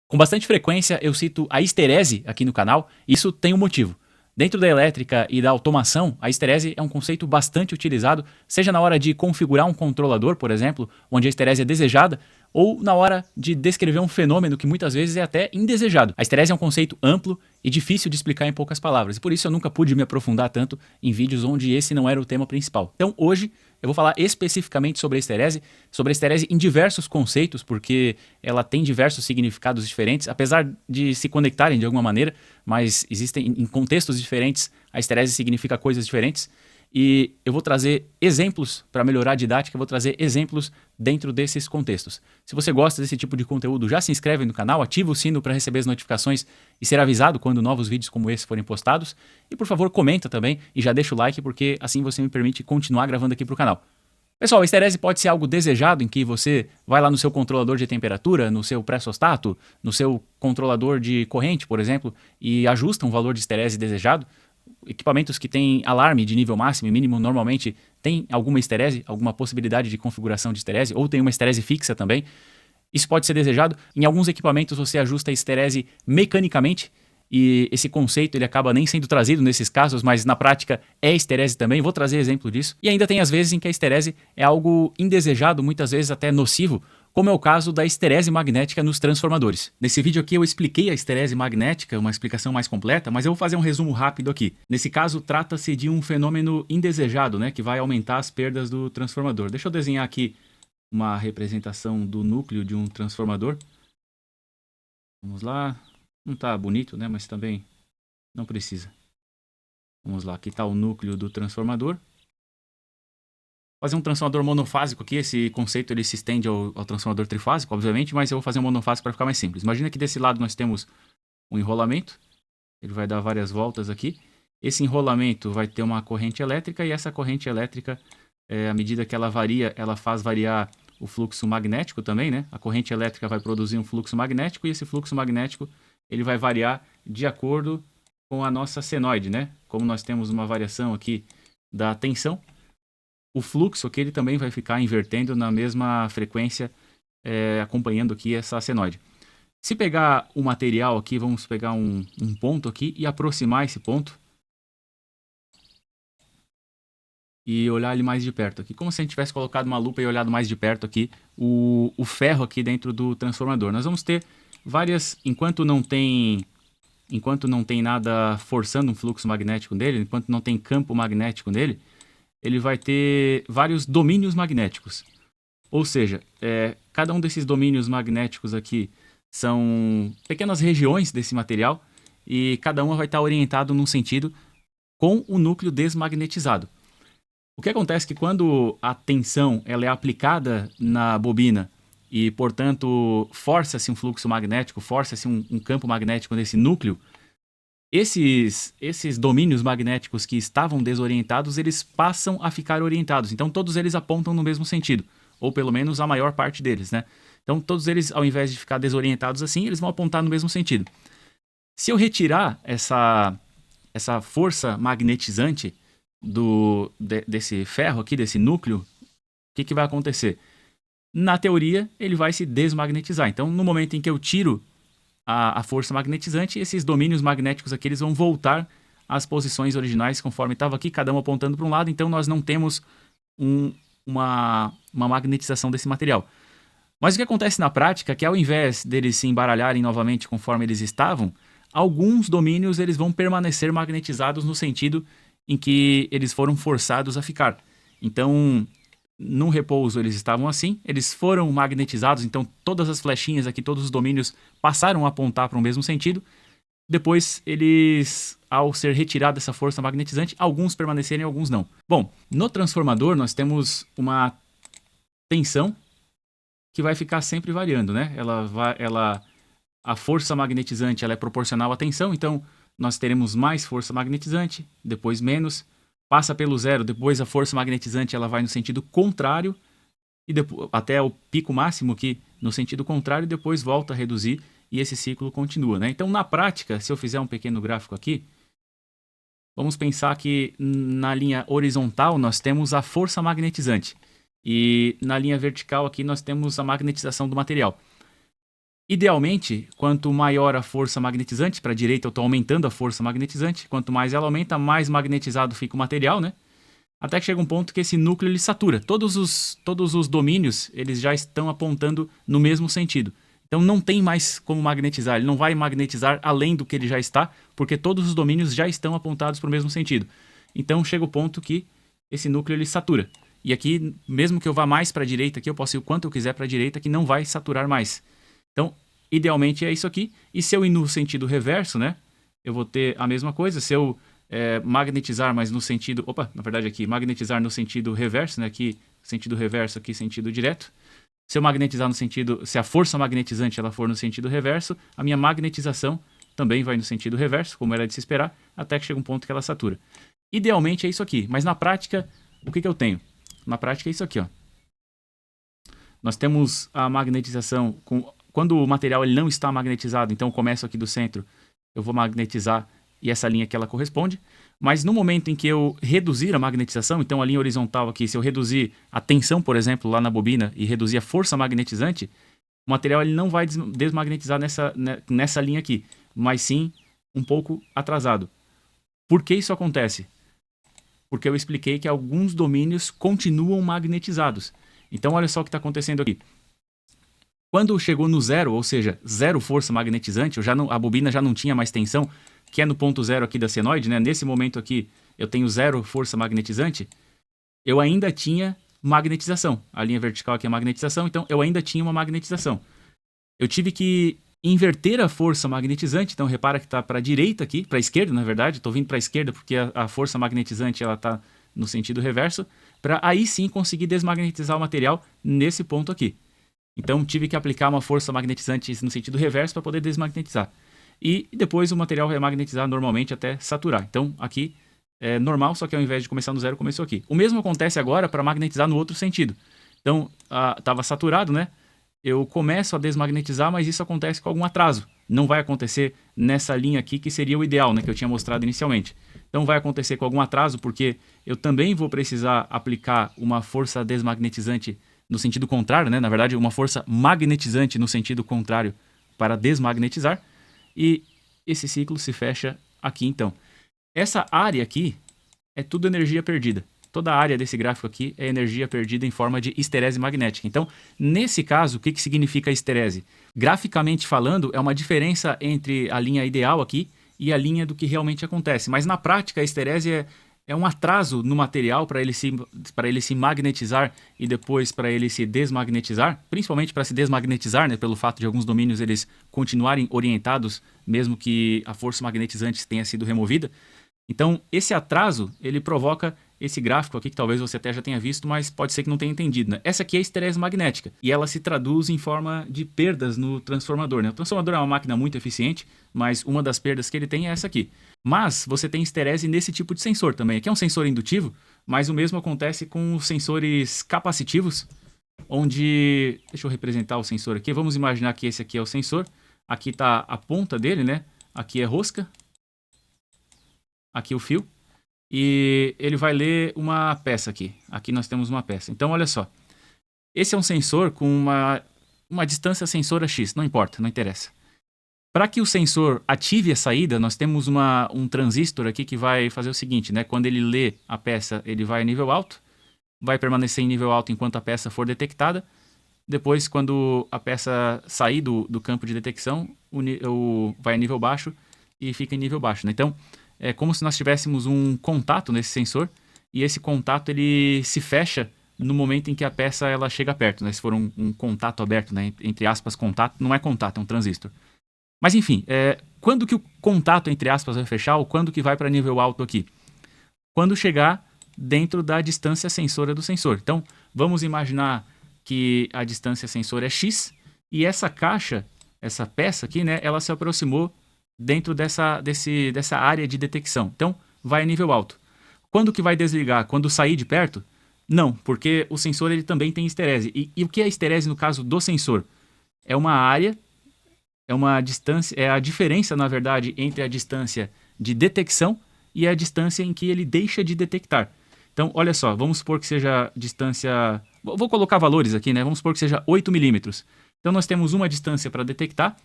Com bastante frequência eu cito a histerese aqui no canal, e isso tem um motivo. Dentro da elétrica e da automação, a histerese é um conceito bastante utilizado, seja na hora de configurar um controlador, por exemplo, onde a histerese é desejada, ou na hora de descrever um fenômeno que muitas vezes é até indesejado. A histerese é um conceito amplo e difícil de explicar em poucas palavras, e por isso eu nunca pude me aprofundar tanto em vídeos onde esse não era o tema principal. Então hoje eu vou falar especificamente sobre a histerese em diversos conceitos, porque ela tem diversos significados diferentes, apesar de se conectarem de alguma maneira, mas existem em contextos diferentes, a histerese significa coisas diferentes. E eu vou trazer exemplos para melhorar a didática, eu vou trazer exemplos dentro desses contextos. Se você gosta desse tipo de conteúdo, já se inscreve no canal, ativa o sino para receber as notificações e ser avisado quando novos vídeos como esse forem postados. E por favor, comenta também e já deixa o like, porque assim você me permite continuar gravando aqui para o canal. Pessoal, a histerese pode ser algo desejado, em que você vai lá no seu controlador de temperatura, no seu pressostato, no seu controlador de corrente, por exemplo, e ajusta um valor de histerese desejado. Equipamentos que têm alarme de nível máximo e mínimo normalmente têm alguma histerese, alguma possibilidade de configuração de histerese, ou tem uma histerese fixa também. Isso pode ser desejado. Em alguns equipamentos você ajusta a histerese mecanicamente, e esse conceito ele acaba nem sendo trazido nesses casos, mas na prática é histerese também. Vou trazer exemplo disso. E ainda tem as vezes em que a histerese é algo indesejado, muitas vezes até nocivo, como é o caso da histerese magnética nos transformadores. Nesse vídeo aqui eu expliquei a histerese magnética, uma explicação mais completa, mas eu vou fazer um resumo rápido aqui. Nesse caso trata-se de um fenômeno indesejado, né, que vai aumentar as perdas do transformador. Deixa eu desenhar aqui uma representação do núcleo de um transformador. Vamos lá. Não está bonito, né, mas também não precisa. Vamos lá, aqui está o núcleo do transformador. Fazer um transformador monofásico aqui, esse conceito ele se estende ao transformador trifásico, obviamente, mas eu vou fazer um monofásico para ficar mais simples. Imagina que desse lado nós temos um enrolamento, ele vai dar várias voltas aqui. Esse enrolamento vai ter uma corrente elétrica e essa corrente elétrica, à medida que ela varia, ela faz variar o fluxo magnético também, né? A corrente elétrica vai produzir um fluxo magnético e esse fluxo magnético ele vai variar de acordo com a nossa senoide, né? Como nós temos uma variação aqui da tensão, o fluxo aqui ele também vai ficar invertendo na mesma frequência, acompanhando aqui essa senoide. Se pegar o material aqui, vamos pegar um ponto aqui e aproximar esse ponto e olhar ele mais de perto aqui, como se a gente tivesse colocado uma lupa e olhado mais de perto aqui o ferro aqui dentro do transformador. Nós vamos ter várias, enquanto não tem nada forçando um fluxo magnético nele, enquanto não tem campo magnético nele, ele vai ter vários domínios magnéticos. Ou seja, cada um desses domínios magnéticos aqui são pequenas regiões desse material e cada uma vai estar orientado num sentido com o núcleo desmagnetizado. O que acontece é que quando a tensão ela é aplicada na bobina e, portanto, força-se um fluxo magnético, força-se um campo magnético nesse núcleo, esses domínios magnéticos que estavam desorientados, eles passam a ficar orientados. Então, todos eles apontam no mesmo sentido, ou pelo menos a maior parte deles, né? Então, todos eles, ao invés de ficar desorientados assim, eles vão apontar no mesmo sentido. Se eu retirar essa força magnetizante desse ferro aqui, desse núcleo, o que vai acontecer? Na teoria, ele vai se desmagnetizar. Então, no momento em que eu tiro a força magnetizante, esses domínios magnéticos aqui eles vão voltar às posições originais, conforme estava aqui, cada um apontando para um lado. Então, nós não temos uma magnetização desse material. Mas o que acontece na prática é que, ao invés deles se embaralharem novamente conforme eles estavam, alguns domínios eles vão permanecer magnetizados no sentido em que eles foram forçados a ficar. Então, num repouso eles estavam assim, eles foram magnetizados, então todas as flechinhas aqui, todos os domínios passaram a apontar para o mesmo sentido. Depois eles, ao ser retirada essa força magnetizante, alguns permanecerem e alguns não. Bom, no transformador nós temos uma tensão que vai ficar sempre variando, né? A força magnetizante ela é proporcional à tensão, então nós teremos mais força magnetizante, depois menos, passa pelo zero, depois a força magnetizante ela vai no sentido contrário, e depois, até o pico máximo aqui no sentido contrário, e depois volta a reduzir, e esse ciclo continua, né? Então, na prática, se eu fizer um pequeno gráfico aqui, vamos pensar que na linha horizontal nós temos a força magnetizante, e na linha vertical aqui nós temos a magnetização do material. Idealmente, quanto maior a força magnetizante, para a direita eu estou aumentando a força magnetizante, quanto mais ela aumenta, mais magnetizado fica o material, né? Até que chega um ponto que esse núcleo ele satura. Todos os domínios eles já estão apontando no mesmo sentido. Então não tem mais como magnetizar, ele não vai magnetizar além do que ele já está, porque todos os domínios já estão apontados para o mesmo sentido. Então chega o ponto que esse núcleo ele satura. E aqui, mesmo que eu vá mais para a direita, aqui eu posso ir o quanto eu quiser para a direita, que não vai saturar mais. Então, idealmente é isso aqui. E se eu ir no sentido reverso, né? Eu vou ter a mesma coisa. Se eu magnetizar, mas no sentido... Opa, na verdade aqui, magnetizar no sentido reverso, né? Aqui, sentido reverso, aqui, sentido direto. Se eu magnetizar no sentido... Se a força magnetizante ela for no sentido reverso, a minha magnetização também vai no sentido reverso, como era de se esperar, até que chega um ponto que ela satura. Idealmente é isso aqui, mas na prática, o que eu tenho? Na prática é isso aqui, ó. Nós temos a magnetização quando o material ele não está magnetizado, então eu começo aqui do centro, eu vou magnetizar e essa linha aqui ela corresponde. Mas no momento em que eu reduzir a magnetização, então a linha horizontal aqui, se eu reduzir a tensão, por exemplo, lá na bobina e reduzir a força magnetizante, o material ele não vai desmagnetizar nessa linha aqui, mas sim um pouco atrasado. Por que isso acontece? Porque eu expliquei que alguns domínios continuam magnetizados. Então olha só o que está acontecendo aqui. Quando chegou no zero, ou seja, zero força magnetizante, a bobina já não tinha mais tensão, que é no ponto zero aqui da senoide, né? Nesse momento aqui eu tenho zero força magnetizante, eu ainda tinha magnetização. A linha vertical aqui é magnetização, então eu ainda tinha uma magnetização. Eu tive que inverter a força magnetizante, então repara que está para a direita aqui, para a esquerda na verdade, estou vindo para a esquerda porque a força magnetizante está no sentido reverso, para aí sim conseguir desmagnetizar o material nesse ponto aqui. Então tive que aplicar uma força magnetizante no sentido reverso para poder desmagnetizar. E depois o material vai magnetizar normalmente até saturar. Então aqui é normal, só que ao invés de começar no zero, começou aqui. O mesmo acontece agora para magnetizar no outro sentido. Então estava saturado, né? Eu começo a desmagnetizar, mas isso acontece com algum atraso. Não vai acontecer nessa linha aqui, que seria o ideal, né, que eu tinha mostrado inicialmente. Então vai acontecer com algum atraso, porque eu também vou precisar aplicar uma força desmagnetizante no sentido contrário, né? Na verdade, uma força magnetizante no sentido contrário para desmagnetizar. E esse ciclo se fecha aqui, então. Essa área aqui é tudo energia perdida. Toda a área desse gráfico aqui é energia perdida em forma de esterese magnética. Então, nesse caso, o que significa esterese? Graficamente falando, é uma diferença entre a linha ideal aqui e a linha do que realmente acontece. Mas na prática, a esterese é um atraso no material para ele se magnetizar e depois para ele se desmagnetizar, principalmente para se desmagnetizar, né, pelo fato de alguns domínios eles continuarem orientados, mesmo que a força magnetizante tenha sido removida. Então, esse atraso, ele provoca esse gráfico aqui, que talvez você até já tenha visto, mas pode ser que não tenha entendido, né? Essa aqui é a esterese magnética, e ela se traduz em forma de perdas no transformador, né? O transformador é uma máquina muito eficiente, mas uma das perdas que ele tem é essa aqui. Mas você tem esterese nesse tipo de sensor também. Aqui é um sensor indutivo, mas o mesmo acontece com os sensores capacitivos, onde... Deixa eu representar o sensor aqui. Vamos imaginar que esse aqui é o sensor. Aqui está a ponta dele, né? Aqui é rosca. Aqui o fio. E ele vai ler uma peça aqui. Aqui nós temos uma peça. Então, olha só. Esse é um sensor com uma distância sensora X. Não importa, não interessa. Para que o sensor ative a saída, nós temos um transistor aqui que vai fazer o seguinte, né? Quando ele lê a peça, ele vai a nível alto. Vai permanecer em nível alto enquanto a peça for detectada. Depois, quando a peça sair do campo de detecção, vai a nível baixo e fica em nível baixo, né? Então, é como se nós tivéssemos um contato nesse sensor e esse contato ele se fecha no momento em que a peça ela chega perto, né? Se for um contato aberto, né? Entre aspas, contato, não é contato, é um transistor. Mas enfim, quando que o contato, entre aspas, vai fechar ou quando que vai para nível alto aqui? Quando chegar dentro da distância sensora do sensor. Então, vamos imaginar que a distância sensora é X e essa caixa, essa peça aqui, né? Ela se aproximou dentro dessa área de detecção. Então, vai a nível alto. Quando que vai desligar? Quando sair de perto? Não, porque o sensor ele também tem esterese. E o que é esterese no caso do sensor? É uma área, é uma distância, é a diferença, na verdade, entre a distância de detecção e a distância em que ele deixa de detectar. Então, olha só, vamos supor que seja distância... Vou colocar valores aqui, né? Vamos supor que seja 8 milímetros. Então nós temos uma distância para detectar,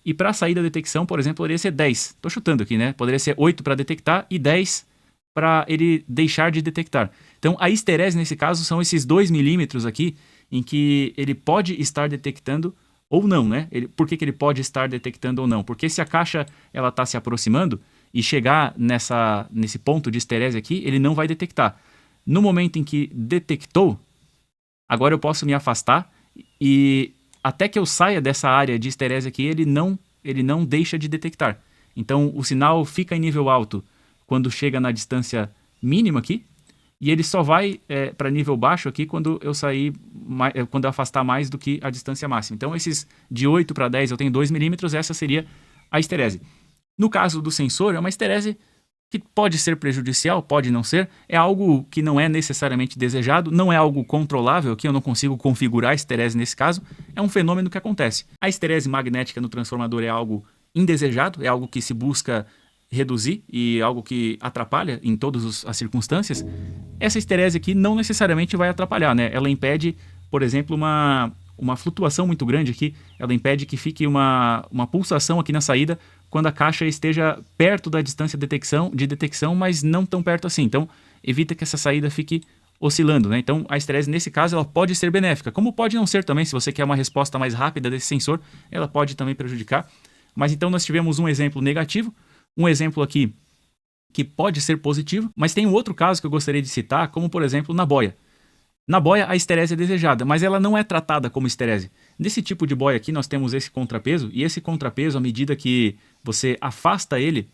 e para sair da detecção, por exemplo, poderia ser 10. Estou chutando aqui, né? Poderia ser 8 para detectar e 10 para ele deixar de detectar. Então a esterese nesse caso são esses 2 milímetros aqui, em que ele pode estar detectando ou não, né? Por que ele pode estar detectando ou não? Porque se a caixa ela está se aproximando e chegar nesse ponto de esterese aqui, ele não vai detectar. No momento em que detectou, agora eu posso me afastar e até que eu saia dessa área de esterese aqui, ele não deixa de detectar. Então o sinal fica em nível alto quando chega na distância mínima aqui, e ele só vai para nível baixo aqui quando eu sair, quando eu afastar mais do que a distância máxima. Então esses de 8 para 10 eu tenho 2 milímetros, essa seria a esterese. No caso do sensor, é uma esterese que pode ser prejudicial, pode não ser, é algo que não é necessariamente desejado, não é algo controlável, que eu não consigo configurar a esterese nesse caso, é um fenômeno que acontece. A esterese magnética no transformador é algo indesejado, é algo que se busca reduzir e algo que atrapalha em todas as circunstâncias. Essa esterese aqui não necessariamente vai atrapalhar, né? Ela impede, por exemplo, uma flutuação muito grande aqui, ela impede que fique uma pulsação aqui na saída quando a caixa esteja perto da distância de detecção, mas não tão perto assim. Então, evita que essa saída fique oscilando, né? Então, a esterese, nesse caso, ela pode ser benéfica, como pode não ser também. Se você quer uma resposta mais rápida desse sensor, ela pode também prejudicar. Mas então, nós tivemos um exemplo negativo, um exemplo aqui que pode ser positivo, mas tem um outro caso que eu gostaria de citar, como, por exemplo, na boia. Na boia, a esterese é desejada, mas ela não é tratada como esterese. Nesse tipo de boia aqui, nós temos esse contrapeso, e esse contrapeso, à medida que você afasta ele,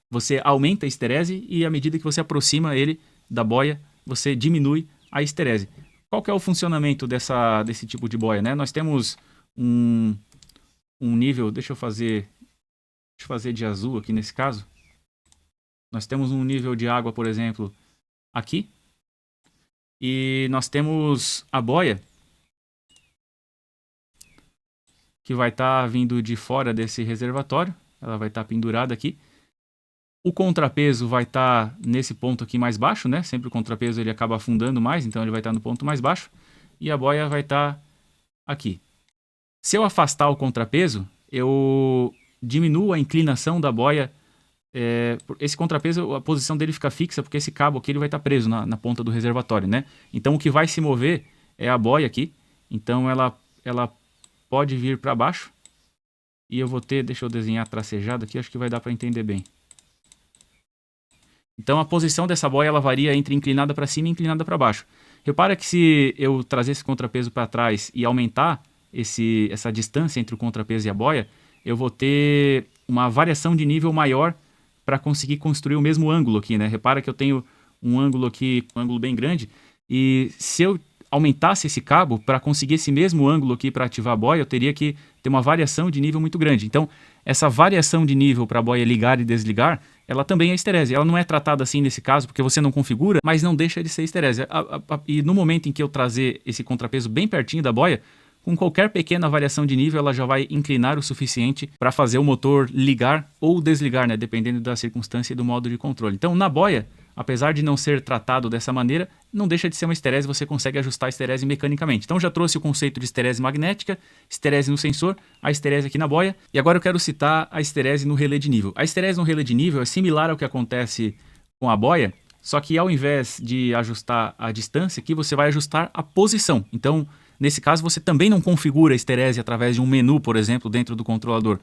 você aumenta a esterese, e à medida que você aproxima ele da boia, você diminui a esterese. Qual que é o funcionamento desse tipo de boia, né? Nós temos um nível, deixa eu fazer de azul aqui nesse caso. Nós temos um nível de água, por exemplo, aqui. E nós temos a boia que vai estar vindo de fora desse reservatório. Ela vai estar pendurada aqui. O contrapeso vai estar nesse ponto aqui mais baixo, né? Sempre o contrapeso ele acaba afundando mais, então ele vai estar no ponto mais baixo. E a boia vai estar aqui. Se eu afastar o contrapeso, eu diminuo a inclinação da boia. Esse contrapeso, a posição dele fica fixa, porque esse cabo aqui ele vai estar preso na ponta do reservatório, né? Então o que vai se mover é a boia aqui. Então ela pode vir para baixo. E eu vou ter, deixa eu desenhar tracejado aqui, acho que vai dar para entender bem. Então a posição dessa boia ela varia entre inclinada para cima e inclinada para baixo. Repara que se eu trazer esse contrapeso para trás e aumentar essa distância entre o contrapeso e a boia, eu vou ter uma variação de nível maior para conseguir construir o mesmo ângulo aqui, né? Repara que eu tenho um ângulo aqui, um ângulo bem grande, e se eu aumentasse esse cabo para conseguir esse mesmo ângulo aqui para ativar a boia, eu teria que ter uma variação de nível muito grande. Então, essa variação de nível para a boia ligar e desligar, ela também é esterese. Ela não é tratada assim nesse caso, porque você não configura, mas não deixa de ser esterese. E no momento em que eu trazer esse contrapeso bem pertinho da boia, com qualquer pequena variação de nível, ela já vai inclinar o suficiente para fazer o motor ligar ou desligar, né? Dependendo da circunstância e do modo de controle. Então, na boia, apesar de não ser tratado dessa maneira, não deixa de ser uma esterese, você consegue ajustar a esterese mecanicamente. Então, já trouxe o conceito de esterese magnética, esterese no sensor, a esterese aqui na boia, e agora eu quero citar a esterese no relé de nível. A esterese no relé de nível é similar ao que acontece com a boia, só que ao invés de ajustar a distância, aqui você vai ajustar a posição. Então, nesse caso, você também não configura a esterese através de um menu, por exemplo, dentro do controlador.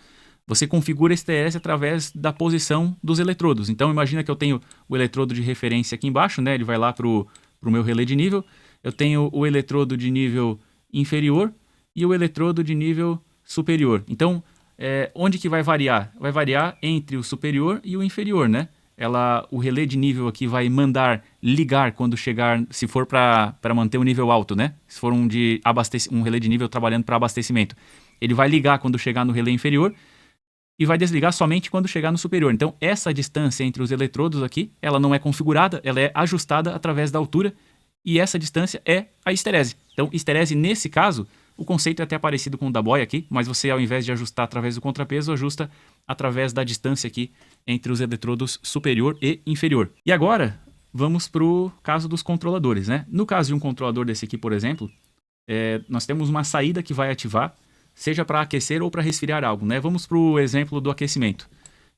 Você configura a esterese através da posição dos eletrodos. Então, imagina que eu tenho o eletrodo de referência aqui embaixo, né? Ele vai lá para o meu relé de nível. Eu tenho o eletrodo de nível inferior e o eletrodo de nível superior. Então, onde que vai variar? Vai variar entre o superior e o inferior, né? O relé de nível aqui vai mandar ligar quando chegar, se for para manter o nível alto, né? Se for um relé de nível trabalhando para abastecimento. Ele vai ligar quando chegar no relé inferior e vai desligar somente quando chegar no superior. Então, essa distância entre os eletrodos aqui, ela não é configurada, ela é ajustada através da altura, e essa distância é a esterese. Então, esterese, nesse caso, o conceito é até parecido com o da boia aqui, mas você, ao invés de ajustar através do contrapeso, ajusta através da distância aqui entre os eletrodos superior e inferior. E agora, vamos para o caso dos controladores, né? No caso de um controlador desse aqui, por exemplo, nós temos uma saída que vai ativar seja para aquecer ou para resfriar algo, né? Vamos para o exemplo do aquecimento.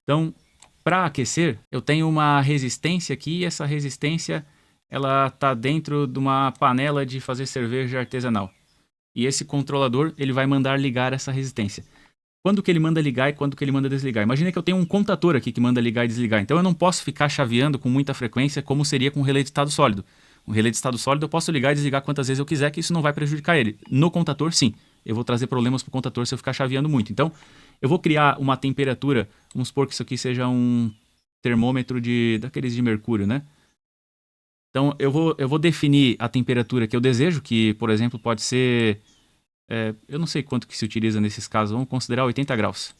Então, para aquecer, eu tenho uma resistência aqui, e essa resistência ela está dentro de uma panela de fazer cerveja artesanal. E esse controlador ele vai mandar ligar essa resistência. Quando que ele manda ligar e quando que ele manda desligar? Imagina que eu tenho um contador aqui que manda ligar e desligar. Então eu não posso ficar chaveando com muita frequência como seria com um relé de estado sólido. Um relé de estado sólido eu posso ligar e desligar quantas vezes eu quiser, que isso não vai prejudicar ele. No contador, sim. Eu vou trazer problemas para o contador se eu ficar chaveando muito. Então eu vou criar uma temperatura, vamos supor que isso aqui seja um termômetro daqueles de mercúrio, né? Então eu vou definir a temperatura que eu desejo, que por exemplo pode ser... eu não sei quanto que se utiliza nesses casos, vamos considerar 80 graus.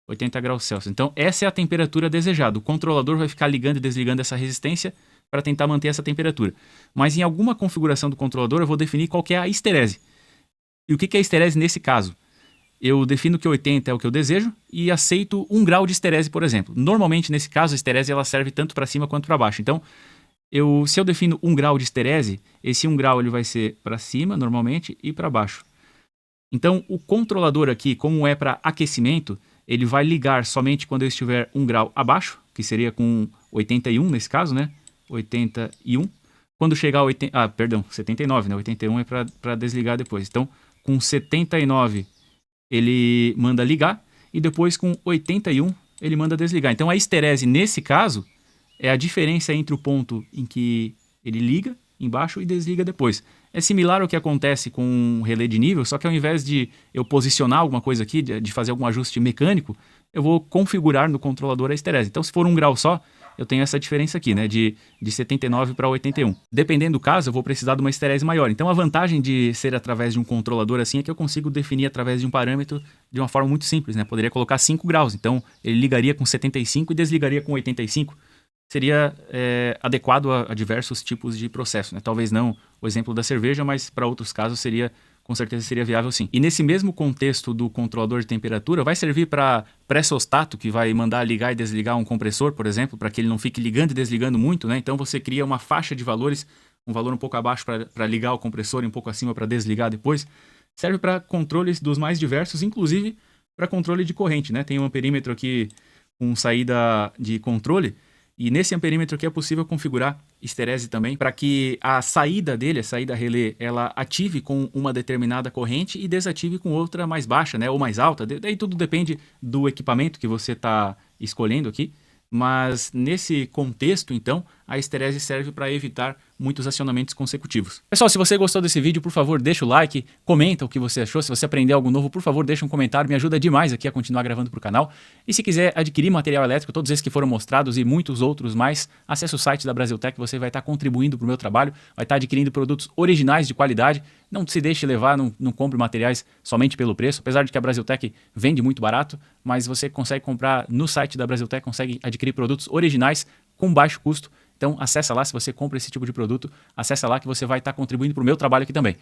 80 graus Celsius. Então essa é a temperatura desejada. O controlador vai ficar ligando e desligando essa resistência para tentar manter essa temperatura. Mas em alguma configuração do controlador eu vou definir qual que é a esterese. E o que é a esterese nesse caso? Eu defino que 80 é o que eu desejo e aceito 1 grau de esterese, por exemplo. Normalmente nesse caso a esterese ela serve tanto para cima quanto para baixo. Então se eu defino 1 grau de esterese, esse 1 grau ele vai ser para cima normalmente e para baixo. Então, o controlador aqui, como é para aquecimento, ele vai ligar somente quando eu estiver 1 grau abaixo, que seria com 81 nesse caso, né? 81. Quando chegar a 79, né? 81 é para desligar depois. Então, com 79 ele manda ligar e depois com 81 ele manda desligar. Então, a esterese nesse caso é a diferença entre o ponto em que ele liga embaixo e desliga depois. É similar ao que acontece com um relé de nível, só que ao invés de eu posicionar alguma coisa aqui, de fazer algum ajuste mecânico, eu vou configurar no controlador a esterese. Então, se for 1 grau só, eu tenho essa diferença aqui, né, de 79 para 81. Dependendo do caso, eu vou precisar de uma esterese maior. Então, a vantagem de ser através de um controlador assim é que eu consigo definir através de um parâmetro de uma forma muito simples, né? Poderia colocar 5 graus, então ele ligaria com 75 e desligaria com 85. Seria adequado a diversos tipos de processo, né? Talvez não o exemplo da cerveja, mas para outros casos com certeza seria viável sim. E nesse mesmo contexto do controlador de temperatura, vai servir para pressostato, que vai mandar ligar e desligar um compressor, por exemplo, para que ele não fique ligando e desligando muito, né? Então você cria uma faixa de valores, um valor um pouco abaixo para ligar o compressor e um pouco acima para desligar depois. Serve para controles dos mais diversos, inclusive para controle de corrente, né? Tem um amperímetro aqui com saída de controle. E nesse amperímetro aqui é possível configurar esterese também para que a saída dele, a saída relé, ela ative com uma determinada corrente e desative com outra mais baixa, né, ou mais alta. Daí tudo depende do equipamento que você está escolhendo aqui. Mas nesse contexto, então, a esterese serve para evitar muitos acionamentos consecutivos. Pessoal, se você gostou desse vídeo, por favor, deixa o like, comenta o que você achou. Se você aprendeu algo novo, por favor, deixa um comentário, me ajuda demais aqui a continuar gravando para o canal. E se quiser adquirir material elétrico, todos esses que foram mostrados e muitos outros mais, acesse o site da Brasiltec, você vai estar contribuindo para o meu trabalho, vai estar adquirindo produtos originais de qualidade. Não se deixe levar, não compre materiais somente pelo preço, apesar de que a Brasiltec vende muito barato, mas você consegue comprar no site da Brasiltec, consegue adquirir produtos originais com baixo custo. Então acessa lá, se você compra esse tipo de produto, acessa lá que você vai estar contribuindo para o meu trabalho aqui também.